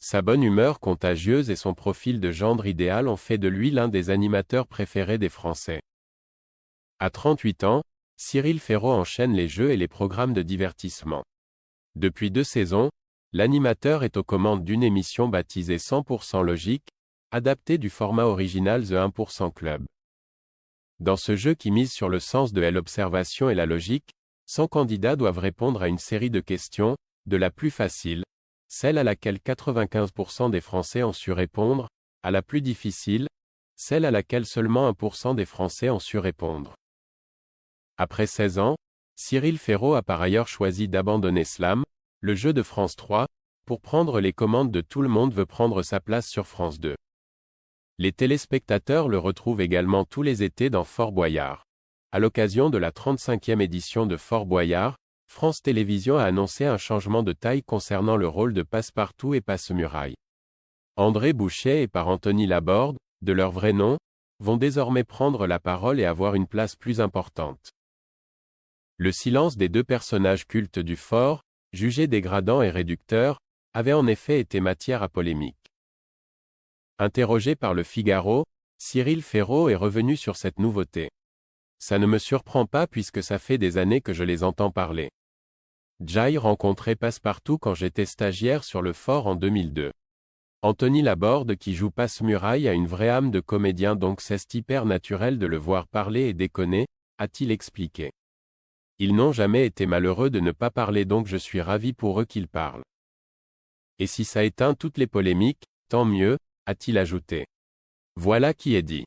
Sa bonne humeur contagieuse et son profil de gendre idéal ont fait de lui l'un des animateurs préférés des Français. À 38 ans, Cyril Ferraud enchaîne les jeux et les programmes de divertissement. Depuis 2 saisons, l'animateur est aux commandes d'une émission baptisée 100% Logique, adaptée du format original The 1% Club. Dans ce jeu qui mise sur le sens de l'observation et la logique, 100 candidats doivent répondre à une série de questions, de la plus facile, celle à laquelle 95% des Français ont su répondre, à la plus difficile, celle à laquelle seulement 1% des Français ont su répondre. Après 16 ans, Cyril Ferraud a par ailleurs choisi d'abandonner Slam, le jeu de France 3, pour prendre les commandes de Tout le monde veut prendre sa place sur France 2. Les téléspectateurs le retrouvent également tous les étés dans Fort Boyard. À l'occasion de la 35e édition de Fort Boyard, France Télévisions a annoncé un changement de taille concernant le rôle de Passepartout et Passe-Muraille. André Boucher et par Anthony Laborde, de leur vrai nom, vont désormais prendre la parole et avoir une place plus importante. Le silence des 2 personnages cultes du Fort, jugés dégradants et réducteurs, avait en effet été matière à polémique. Interrogé par Le Figaro, Cyril Ferraud est revenu sur cette nouveauté. Ça ne me surprend pas puisque ça fait des années que je les entends parler. J'ai rencontré Passepartout quand j'étais stagiaire sur le Fort en 2002. Anthony Laborde qui joue Passe-Muraille a une vraie âme de comédien donc c'est hyper naturel de le voir parler et déconner, a-t-il expliqué. Ils n'ont jamais été malheureux de ne pas parler donc je suis ravi pour eux qu'ils parlent. Et si ça éteint toutes les polémiques, tant mieux, a-t-il ajouté. Voilà qui est dit.